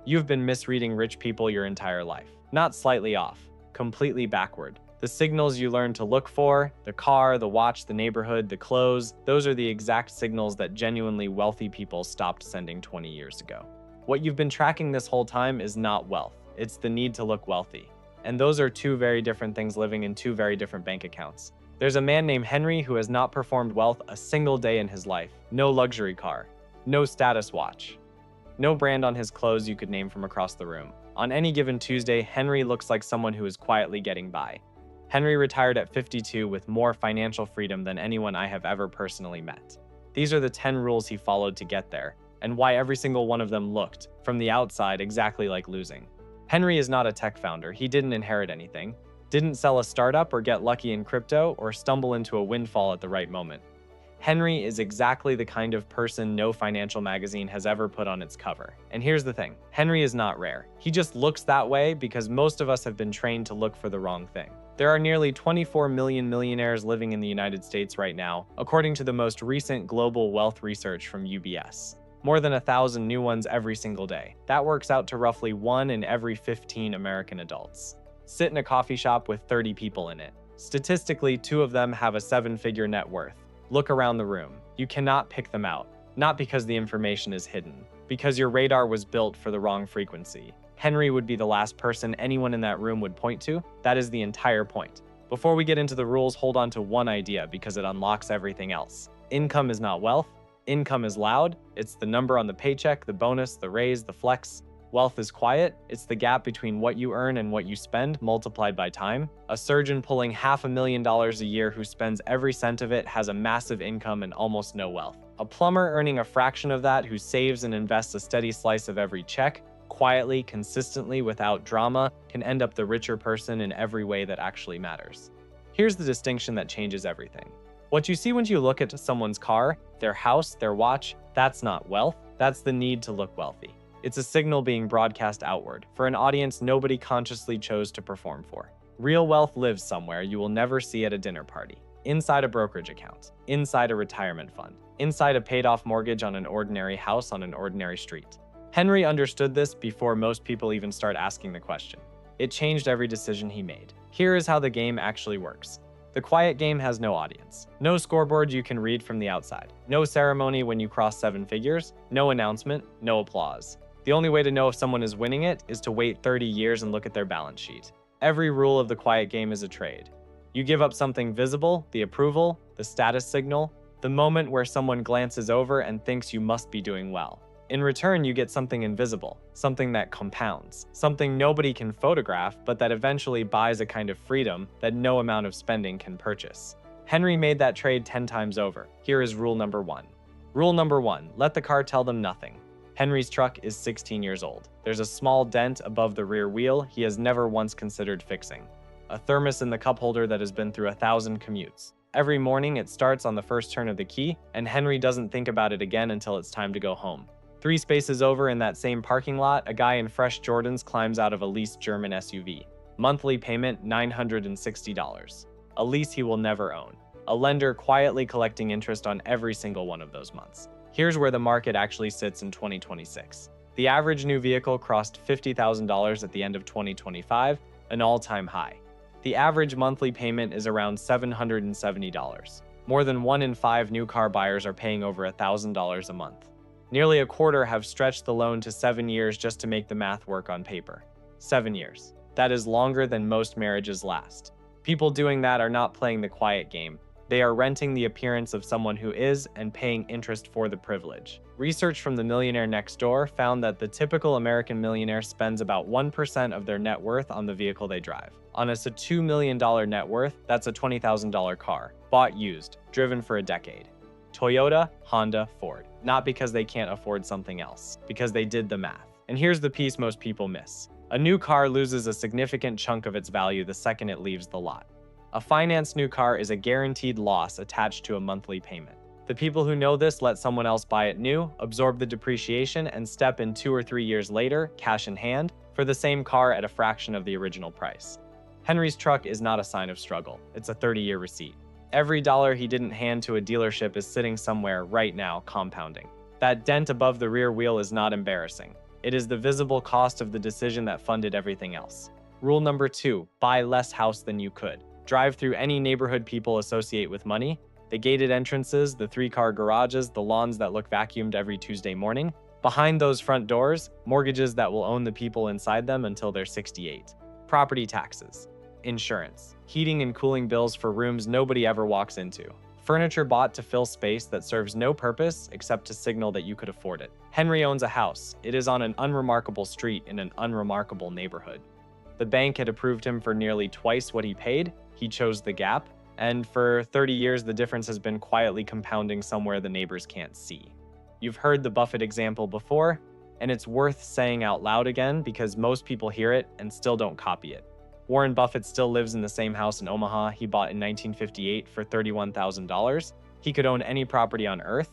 You've been misreading rich people your entire life. Not slightly off, completely backward. The signals you learn to look for, the car, the watch, the neighborhood, the clothes, those are the exact signals that genuinely wealthy people stopped sending 20 years ago. What you've been tracking this whole time is not wealth, it's the need to look wealthy. And those are two very different things living in two very different bank accounts. There's a man named Henry who has not performed wealth a single day in his life. No luxury car, no status watch, no brand on his clothes you could name from across the room. On any given Tuesday, Henry looks like someone who is quietly getting by. Henry retired at 52 with more financial freedom than anyone I have ever personally met. These are the 10 rules he followed to get there, and why every single one of them looked, from the outside, exactly like losing. Henry is not a tech founder. He didn't inherit anything, didn't sell a startup or get lucky in crypto or stumble into a windfall at the right moment. Henry is exactly the kind of person no financial magazine has ever put on its cover. And here's the thing, Henry is not rare. He just looks that way because most of us have been trained to look for the wrong thing. There are nearly 24 million millionaires living in the United States right now, according to the most recent global wealth research from UBS. More than 1,000 new ones every single day. That works out to roughly 1 in every 15 American adults. Sit in a coffee shop with 30 people in it. Statistically, 2 of them have a 7-figure net worth. Look around the room. You cannot pick them out. Not because the information is hidden, because your radar was built for the wrong frequency. Henry would be the last person anyone in that room would point to. That is the entire point. Before we get into the rules, hold on to one idea because it unlocks everything else. Income is not wealth. Income is loud. It's the number on the paycheck, the bonus, the raise, the flex. Wealth is quiet. It's the gap between what you earn and what you spend multiplied by time. A surgeon pulling $500,000 a year who spends every cent of it has a massive income and almost no wealth. A plumber earning a fraction of that who saves and invests a steady slice of every check, quietly, consistently, without drama, can end up the richer person in every way that actually matters. Here's the distinction that changes everything. What you see when you look at someone's car, their house, their watch, that's not wealth. That's the need to look wealthy. It's a signal being broadcast outward for an audience nobody consciously chose to perform for. Real wealth lives somewhere you will never see at a dinner party. Inside a brokerage account, inside a retirement fund, inside a paid-off mortgage on an ordinary house on an ordinary street. Henry understood this before most people even start asking the question. It changed every decision he made. Here is how the game actually works. The quiet game has no audience, no scoreboard you can read from the outside, no ceremony when you cross 7 figures, no announcement, no applause. The only way to know if someone is winning it is to wait 30 years and look at their balance sheet. Every rule of the quiet game is a trade. You give up something visible, the approval, the status signal, the moment where someone glances over and thinks you must be doing well. In return, you get something invisible, something that compounds, something nobody can photograph, but that eventually buys a kind of freedom that no amount of spending can purchase. Henry made that trade 10 times over. Here is rule number 1. Rule number 1, let the car tell them nothing. Henry's truck is 16 years old. There's a small dent above the rear wheel he has never once considered fixing. A thermos in the cup holder that has been through 1,000 commutes. Every morning it starts on the first turn of the key, and Henry doesn't think about it again until it's time to go home. 3 spaces over in that same parking lot, a guy in fresh Jordans climbs out of a leased German SUV. Monthly payment $960. A lease he will never own. A lender quietly collecting interest on every single one of those months. Here's where the market actually sits in 2026. The average new vehicle crossed $50,000 at the end of 2025, an all-time high. The average monthly payment is around $770. More than 1 in 5 new car buyers are paying over $1,000 a month. Nearly a quarter have stretched the loan to 7 years just to make the math work on paper. 7 years. That is longer than most marriages last. People doing that are not playing the quiet game. They are renting the appearance of someone who is and paying interest for the privilege. Research from the Millionaire next door found that the typical American millionaire spends about 1% of their net worth on the vehicle they drive. On a $2 million net worth, that's a $20,000 car, bought used, driven for a decade. Toyota, Honda, Ford. Not because they can't afford something else, because they did the math. And here's the piece most people miss. A new car loses a significant chunk of its value the second it leaves the lot. A financed new car is a guaranteed loss attached to a monthly payment. The people who know this let someone else buy it new, absorb the depreciation, and step in 2 or 3 years later, cash in hand, for the same car at a fraction of the original price. Henry's truck is not a sign of struggle. It's a 30-year receipt. Every dollar he didn't hand to a dealership is sitting somewhere right now, compounding. That dent above the rear wheel is not embarrassing. It is the visible cost of the decision that funded everything else. Rule number 2, buy less house than you could. Drive through any neighborhood people associate with money. The gated entrances, the 3-car garages, the lawns that look vacuumed every Tuesday morning. Behind those front doors, mortgages that will own the people inside them until they're 68. Property taxes, insurance, heating and cooling bills for rooms nobody ever walks into. Furniture bought to fill space that serves no purpose except to signal that you could afford it. Henry owns a house. It is on an unremarkable street in an unremarkable neighborhood. The bank had approved him for nearly twice what he paid. He chose the gap. And for 30 years, the difference has been quietly compounding somewhere the neighbors can't see. You've heard the Buffett example before, and it's worth saying out loud again because most people hear it and still don't copy it. Warren Buffett still lives in the same house in Omaha he bought in 1958 for $31,000. He could own any property on earth.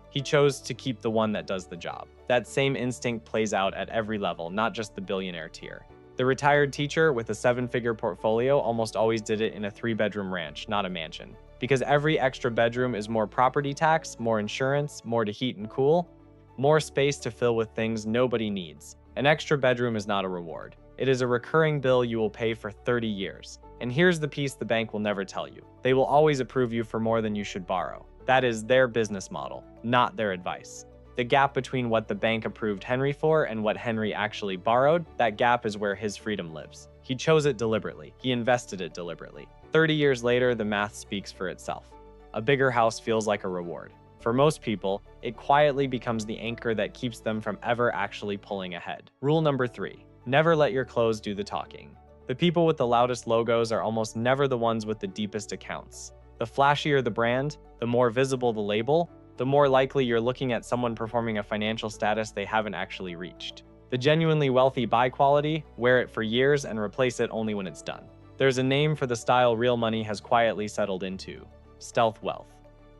He chose to keep the one that does the job. That same instinct plays out at every level, not just the billionaire tier. The retired teacher with a 7-figure portfolio almost always did it in a 3-bedroom ranch, not a mansion. Because every extra bedroom is more property tax, more insurance, more to heat and cool, more space to fill with things nobody needs. An extra bedroom is not a reward. It is a recurring bill you will pay for 30 years. And here's the piece the bank will never tell you. They will always approve you for more than you should borrow. That is their business model, not their advice. The gap between what the bank approved Henry for and what Henry actually borrowed, that gap is where his freedom lives. He chose it deliberately. He invested it deliberately. 30 years later, the math speaks for itself. A bigger house feels like a reward. For most people, it quietly becomes the anchor that keeps them from ever actually pulling ahead. Rule number 3, never let your clothes do the talking. The people with the loudest logos are almost never the ones with the deepest accounts. The flashier the brand, the more visible the label, the more likely you're looking at someone performing a financial status they haven't actually reached. The genuinely wealthy buy quality, wear it for years, and replace it only when it's done. There's a name for the style real money has quietly settled into: stealth wealth.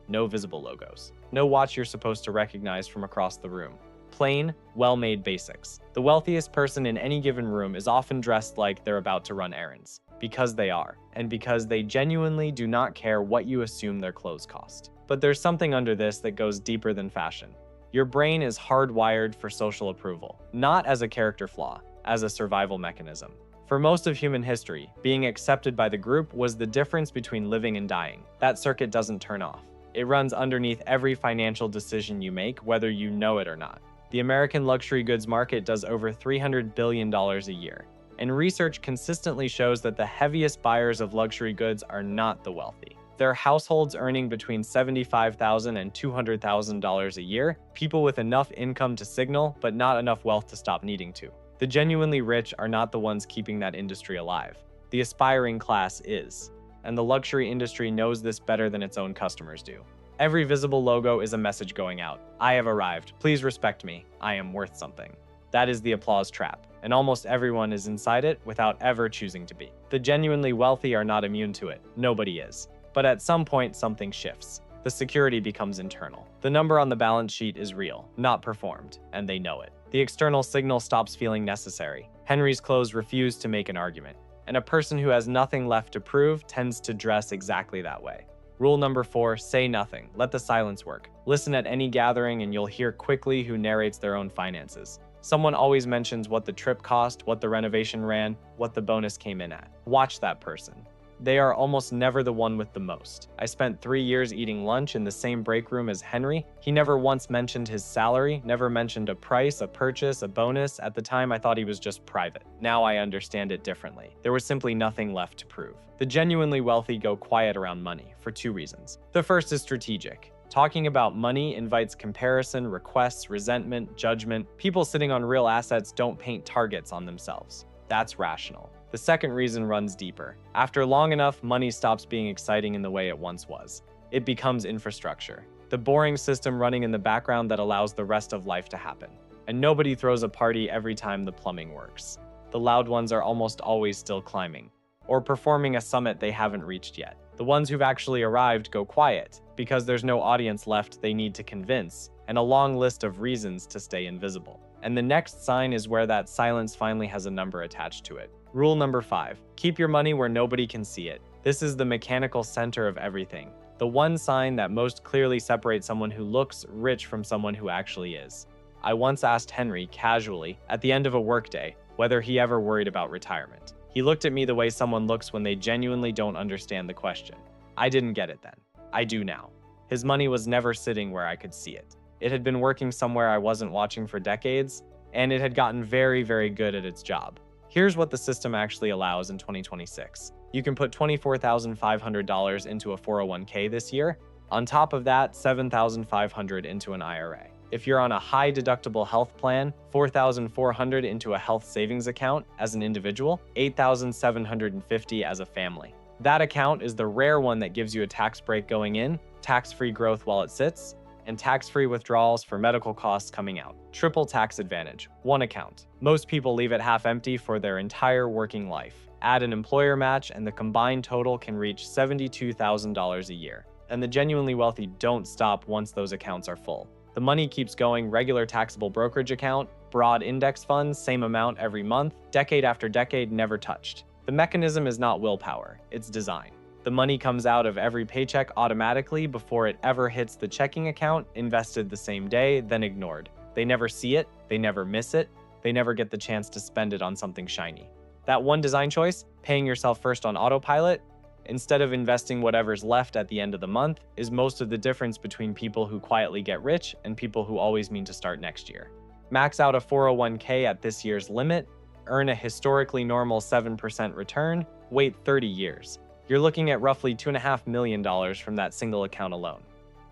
No visible logos. No watch you're supposed to recognize from across the room. Plain, well-made basics. The wealthiest person in any given room is often dressed like they're about to run errands. Because they are, and because they genuinely do not care what you assume their clothes cost. But there's something under this that goes deeper than fashion. Your brain is hardwired for social approval, not as a character flaw, as a survival mechanism. For most of human history, being accepted by the group was the difference between living and dying. That circuit doesn't turn off. It runs underneath every financial decision you make, whether you know it or not. The American luxury goods market does over $300 billion a year. And research consistently shows that the heaviest buyers of luxury goods are not the wealthy. They're households earning between $75,000 and $200,000 a year, people with enough income to signal, but not enough wealth to stop needing to. The genuinely rich are not the ones keeping that industry alive. The aspiring class is. And the luxury industry knows this better than its own customers do. Every visible logo is a message going out. I have arrived. Please respect me. I am worth something. That is the applause trap, and almost everyone is inside it without ever choosing to be. The genuinely wealthy are not immune to it. Nobody is. But at some point, something shifts. The security becomes internal. The number on the balance sheet is real, not performed, and they know it. The external signal stops feeling necessary. Henry's clothes refuse to make an argument, and a person who has nothing left to prove tends to dress exactly that way. Rule number 4, say nothing. Let the silence work. Listen at any gathering and you'll hear quickly who narrates their own finances. Someone always mentions what the trip cost, what the renovation ran, what the bonus came in at. Watch that person. They are almost never the one with the most. I spent 3 years eating lunch in the same break room as Henry. He never once mentioned his salary, never mentioned a price, a purchase, a bonus. At the time, I thought he was just private. Now I understand it differently. There was simply nothing left to prove. The genuinely wealthy go quiet around money for 2 reasons. The first is strategic. Talking about money invites comparison, requests, resentment, judgment. People sitting on real assets don't paint targets on themselves. That's rational. The second reason runs deeper. After long enough, money stops being exciting in the way it once was. It becomes infrastructure. The boring system running in the background that allows the rest of life to happen. And nobody throws a party every time the plumbing works. The loud ones are almost always still climbing, or performing a summit they haven't reached yet. The ones who've actually arrived go quiet, because there's no audience left they need to convince, and a long list of reasons to stay invisible. And the next sign is where that silence finally has a number attached to it. Rule number 5, keep your money where nobody can see it. This is the mechanical center of everything. The one sign that most clearly separates someone who looks rich from someone who actually is. I once asked Henry casually at the end of a workday whether he ever worried about retirement. He looked at me the way someone looks when they genuinely don't understand the question. I didn't get it then. I do now. His money was never sitting where I could see it. It had been working somewhere I wasn't watching for decades, and it had gotten very, very good at its job. Here's what the system actually allows in 2026. You can put $24,500 into a 401k this year. On top of that, $7,500 into an IRA. If you're on a high deductible health plan, $4,400 into a health savings account as an individual, $8,750 as a family. That account is the rare one that gives you a tax break going in, tax-free growth while it sits, and tax-free withdrawals for medical costs coming out. Triple tax advantage, one account. Most people leave it half empty for their entire working life. Add an employer match and the combined total can reach $72,000 a year. And the genuinely wealthy don't stop once those accounts are full. The money keeps going: regular taxable brokerage account, broad index funds, same amount every month, decade after decade, never touched. The mechanism is not willpower, it's design. The money comes out of every paycheck automatically before it ever hits the checking account, invested the same day, then ignored. They never see it, they never miss it, they never get the chance to spend it on something shiny. That one design choice, paying yourself first on autopilot, instead of investing whatever's left at the end of the month, is most of the difference between people who quietly get rich and people who always mean to start next year. Max out a 401k at this year's limit, earn a historically normal 7% return, wait 30 years. You're looking at roughly $2.5 million from that single account alone.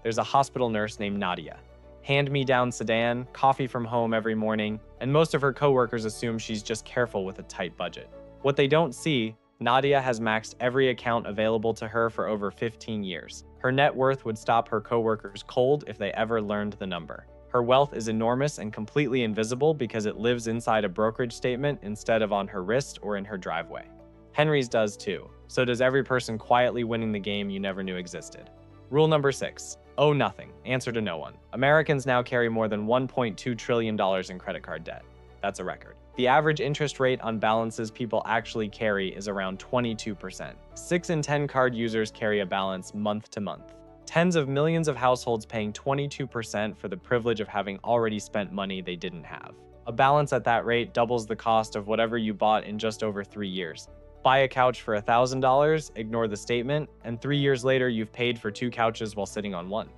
There's a hospital nurse named Nadia. Hand-me-down sedan, coffee from home every morning, and most of her coworkers assume she's just careful with a tight budget. What they don't see, Nadia has maxed every account available to her for over 15 years. Her net worth would stop her coworkers cold if they ever learned the number. Her wealth is enormous and completely invisible because it lives inside a brokerage statement instead of on her wrist or in her driveway. Henry's does too. So does every person quietly winning the game you never knew existed. Rule number 6. Owe nothing. Answer to no one. Americans now carry more than $1.2 trillion in credit card debt. That's a record. The average interest rate on balances people actually carry is around 22%. 6 in 10 card users carry a balance month to month. Tens of millions of households paying 22% for the privilege of having already spent money they didn't have. A balance at that rate doubles the cost of whatever you bought in just over 3 years. Buy a couch for $1,000, ignore the statement, and 3 years later you've paid for 2 couches while sitting on one.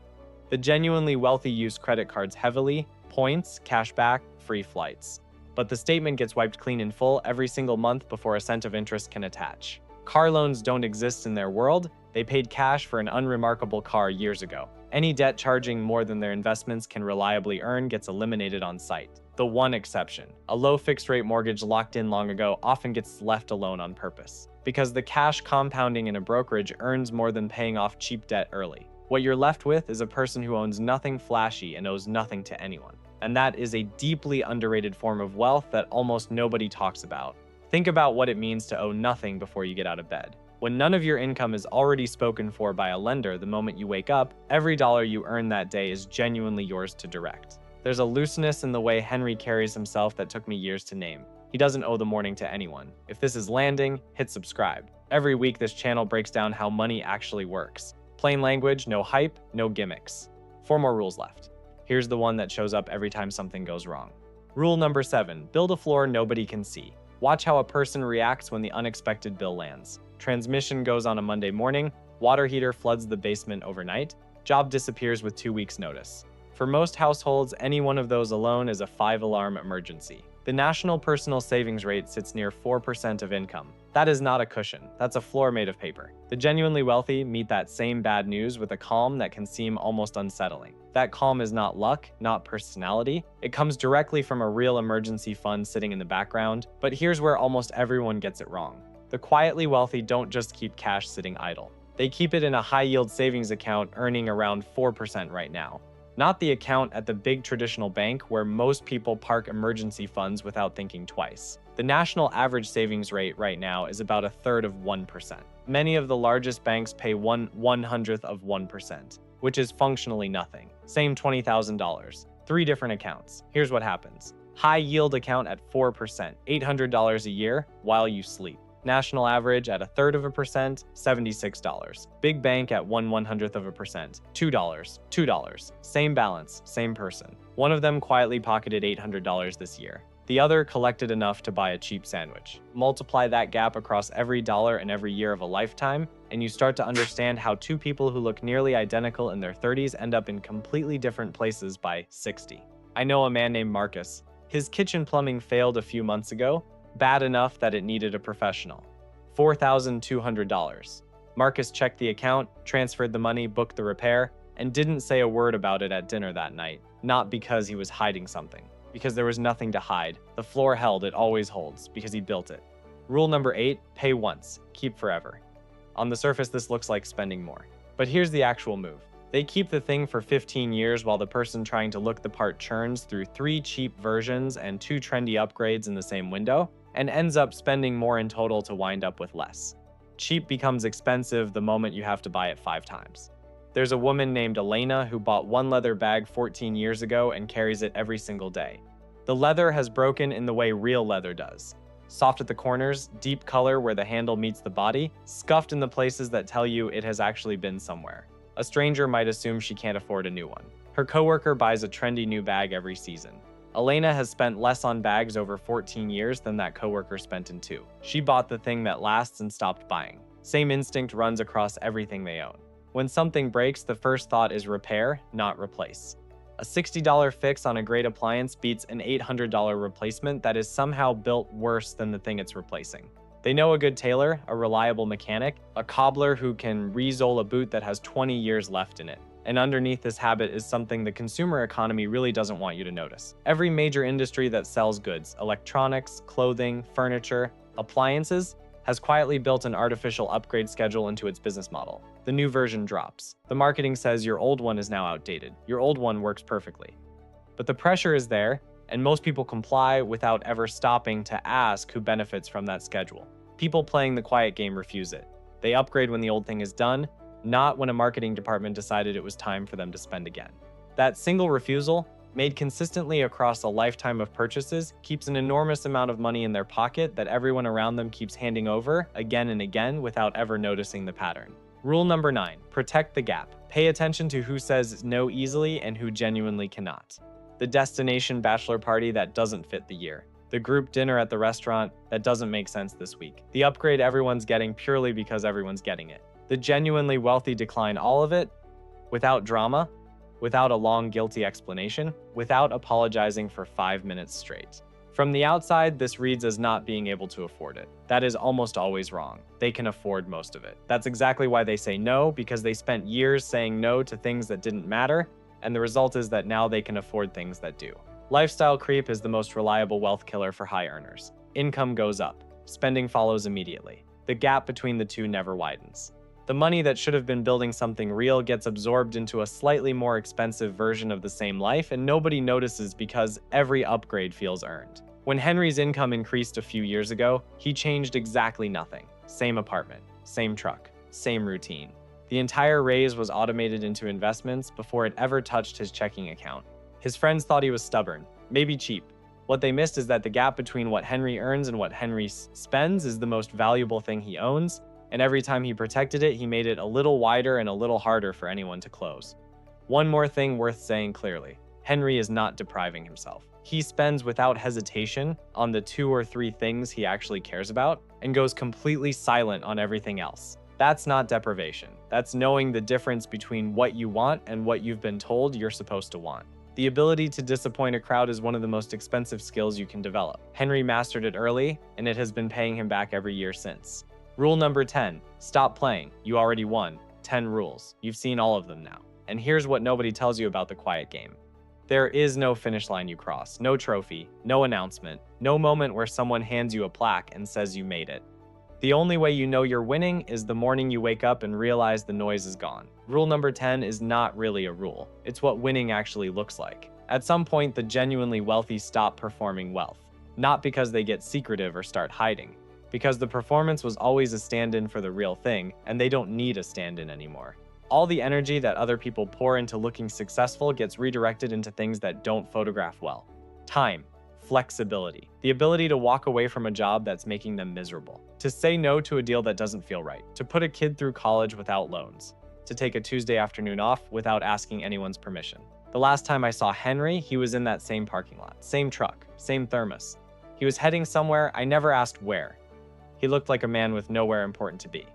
The genuinely wealthy use credit cards heavily, points, cash back, free flights. But the statement gets wiped clean in full every single month before a cent of interest can attach. Car loans don't exist in their world. They paid cash for an unremarkable car years ago. Any debt charging more than their investments can reliably earn gets eliminated on sight. The one exception, a low fixed-rate mortgage locked in long ago, often gets left alone on purpose, because the cash compounding in a brokerage earns more than paying off cheap debt early. What you're left with is a person who owns nothing flashy and owes nothing to anyone. And that is a deeply underrated form of wealth that almost nobody talks about. Think about what it means to owe nothing before you get out of bed. When none of your income is already spoken for by a lender the moment you wake up, every dollar you earn that day is genuinely yours to direct. There's a looseness in the way Henry carries himself that took me years to name. He doesn't owe the morning to anyone. If this is landing, hit subscribe. Every week this channel breaks down how money actually works. Plain language, no hype, no gimmicks. 4 more rules left. Here's the one that shows up every time something goes wrong. Rule number 7, build a floor nobody can see. Watch how a person reacts when the unexpected bill lands. Transmission goes on a Monday morning, water heater floods the basement overnight, job disappears with 2 weeks' notice. For most households, any one of those alone is a 5-alarm emergency. The national personal savings rate sits near 4% of income. That is not a cushion, that's a floor made of paper. The genuinely wealthy meet that same bad news with a calm that can seem almost unsettling. That calm is not luck, not personality. It comes directly from a real emergency fund sitting in the background. But here's where almost everyone gets it wrong. The quietly wealthy don't just keep cash sitting idle. They keep it in a high-yield savings account earning around 4% right now. Not the account at the big traditional bank where most people park emergency funds without thinking twice. The national average savings rate right now is about 1/3 of 1%. Many of the largest banks pay 1/100th of 1%, which is functionally nothing. Same $20,000. 3 different accounts. Here's what happens. High yield account at 4%, $800 a year while you sleep. National average at 1/3%, $76. Big bank at 1/100th of a percent, $2. Same balance, same person. One of them quietly pocketed $800 this year. The other collected enough to buy a cheap sandwich. Multiply that gap across every dollar and every year of a lifetime, and you start to understand how two people who look nearly identical in their 30s end up in completely different places by 60. I know a man named Marcus. His kitchen plumbing failed a few months ago, bad enough that it needed a professional. $4,200. Marcus checked the account, transferred the money, booked the repair, and didn't say a word about it at dinner that night. Not because he was hiding something, because there was nothing to hide. The floor held, it always holds, because he built it. Rule number 8, pay once, keep forever. On the surface, this looks like spending more. But here's the actual move. They keep the thing for 15 years while the person trying to look the part churns through 3 cheap versions and 2 trendy upgrades in the same window, and ends up spending more in total to wind up with less. Cheap becomes expensive the moment you have to buy it 5 times. There's a woman named Elena who bought one leather bag 14 years ago and carries it every single day. The leather has broken in the way real leather does. Soft at the corners, deep color where the handle meets the body, scuffed in the places that tell you it has actually been somewhere. A stranger might assume she can't afford a new one. Her coworker buys a trendy new bag every season. Elena has spent less on bags over 14 years than that coworker spent in 2. She bought the thing that lasts and stopped buying. Same instinct runs across everything they own. When something breaks, the first thought is repair, not replace. A $60 fix on a great appliance beats an $800 replacement that is somehow built worse than the thing it's replacing. They know a good tailor, a reliable mechanic, a cobbler who can re-sole a boot that has 20 years left in it. And underneath this habit is something the consumer economy really doesn't want you to notice. Every major industry that sells goods, electronics, clothing, furniture, appliances, has quietly built an artificial upgrade schedule into its business model. The new version drops. The marketing says your old one is now outdated. Your old one works perfectly. But the pressure is there, and most people comply without ever stopping to ask who benefits from that schedule. People playing the quiet game refuse it. They upgrade when the old thing is done, not when a marketing department decided it was time for them to spend again. That single refusal, made consistently across a lifetime of purchases, keeps an enormous amount of money in their pocket that everyone around them keeps handing over again and again without ever noticing the pattern. Rule number 9, protect the gap. Pay attention to who says no easily and who genuinely cannot. The destination bachelor party that doesn't fit the year. The group dinner at the restaurant that doesn't make sense this week. The upgrade everyone's getting purely because everyone's getting it. The genuinely wealthy decline all of it without drama, without a long guilty explanation, without apologizing for 5 minutes straight. From the outside, this reads as not being able to afford it. That is almost always wrong. They can afford most of it. That's exactly why they say no, because they spent years saying no to things that didn't matter, and the result is that now they can afford things that do. Lifestyle creep is the most reliable wealth killer for high earners. Income goes up. Spending follows immediately. The gap between the two never widens. The money that should have been building something real gets absorbed into a slightly more expensive version of the same life, and nobody notices because every upgrade feels earned. When Henry's income increased a few years ago, he changed exactly nothing. Same apartment, same truck, same routine. The entire raise was automated into investments before it ever touched his checking account. His friends thought he was stubborn, maybe cheap. What they missed is that the gap between what Henry earns and what Henry spends is the most valuable thing he owns, and every time he protected it, he made it a little wider and a little harder for anyone to close. One more thing worth saying clearly. Henry is not depriving himself. He spends without hesitation on the 2 or 3 things he actually cares about and goes completely silent on everything else. That's not deprivation. That's knowing the difference between what you want and what you've been told you're supposed to want. The ability to disappoint a crowd is one of the most expensive skills you can develop. Henry mastered it early, and it has been paying him back every year since. Rule number 10, stop playing. You already won. 10 rules. You've seen all of them now. And here's what nobody tells you about the quiet game. There is no finish line you cross, no trophy, no announcement, no moment where someone hands you a plaque and says you made it. The only way you know you're winning is the morning you wake up and realize the noise is gone. Rule number 10 is not really a rule. It's what winning actually looks like. At some point, the genuinely wealthy stop performing wealth. Not because they get secretive or start hiding. Because the performance was always a stand-in for the real thing, and they don't need a stand-in anymore. All the energy that other people pour into looking successful gets redirected into things that don't photograph well. Time, flexibility, the ability to walk away from a job that's making them miserable, to say no to a deal that doesn't feel right, to put a kid through college without loans, to take a Tuesday afternoon off without asking anyone's permission. The last time I saw Henry, he was in that same parking lot, same truck, same thermos. He was heading somewhere, I never asked where. He looked like a man with nowhere important to be.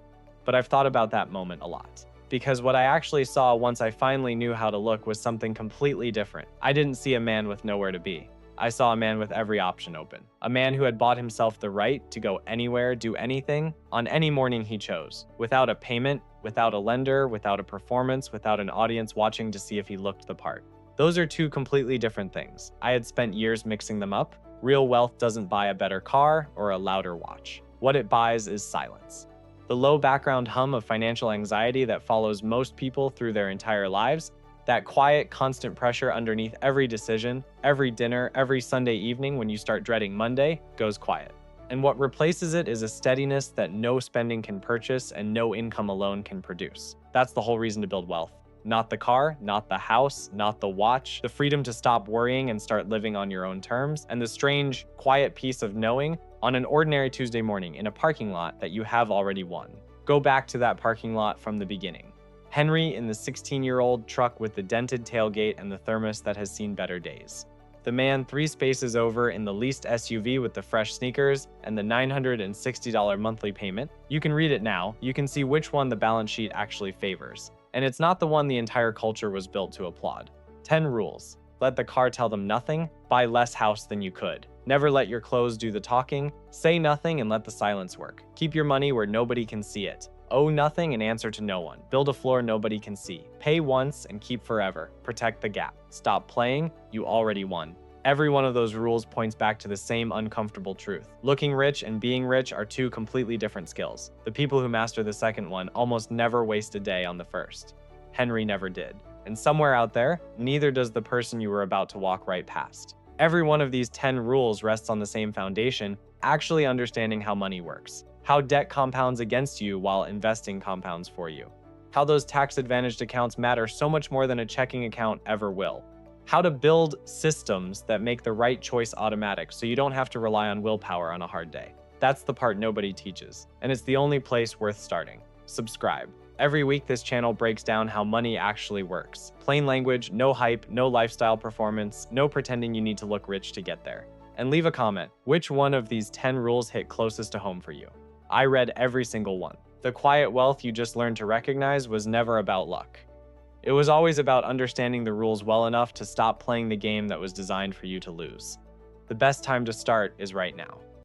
But I've thought about that moment a lot. Because what I actually saw once I finally knew how to look was something completely different. I didn't see a man with nowhere to be. I saw a man with every option open. A man who had bought himself the right to go anywhere, do anything, on any morning he chose. Without a payment, without a lender, without a performance, without an audience watching to see if he looked the part. Those are two completely different things. I had spent years mixing them up. Real wealth doesn't buy a better car or a louder watch. What it buys is silence. The low background hum of financial anxiety that follows most people through their entire lives, that quiet, constant pressure underneath every decision, every dinner, every Sunday evening when you start dreading Monday, goes quiet. And what replaces it is a steadiness that no spending can purchase and no income alone can produce. That's the whole reason to build wealth. Not the car, not the house, not the watch, the freedom to stop worrying and start living on your own terms, and the strange, quiet peace of knowing on an ordinary Tuesday morning in a parking lot that you have already won. Go back to that parking lot from the beginning. Henry in the 16-year-old truck with the dented tailgate and the thermos that has seen better days. The man 3 spaces over in the leased SUV with the fresh sneakers and the $960 monthly payment. You can read it now. You can see which one the balance sheet actually favors. And it's not the one the entire culture was built to applaud. 10 rules. Let the car tell them nothing. Buy less house than you could. Never let your clothes do the talking. Say nothing and let the silence work. Keep your money where nobody can see it. Owe nothing and answer to no one. Build a floor nobody can see. Pay once and keep forever. Protect the gap. Stop playing. You already won. Every one of those rules points back to the same uncomfortable truth. Looking rich and being rich are two completely different skills. The people who master the second one almost never waste a day on the first. Henry never did. And somewhere out there, neither does the person you were about to walk right past. Every one of these 10 rules rests on the same foundation, actually understanding how money works. How debt compounds against you while investing compounds for you. How those tax-advantaged accounts matter so much more than a checking account ever will. How to build systems that make the right choice automatic so you don't have to rely on willpower on a hard day. That's the part nobody teaches, and it's the only place worth starting. Subscribe. Every week, this channel breaks down how money actually works. Plain language, no hype, no lifestyle performance, no pretending you need to look rich to get there. And leave a comment. Which one of these 10 rules hit closest to home for you? I read every single one. The quiet wealth you just learned to recognize was never about luck. It was always about understanding the rules well enough to stop playing the game that was designed for you to lose. The best time to start is right now.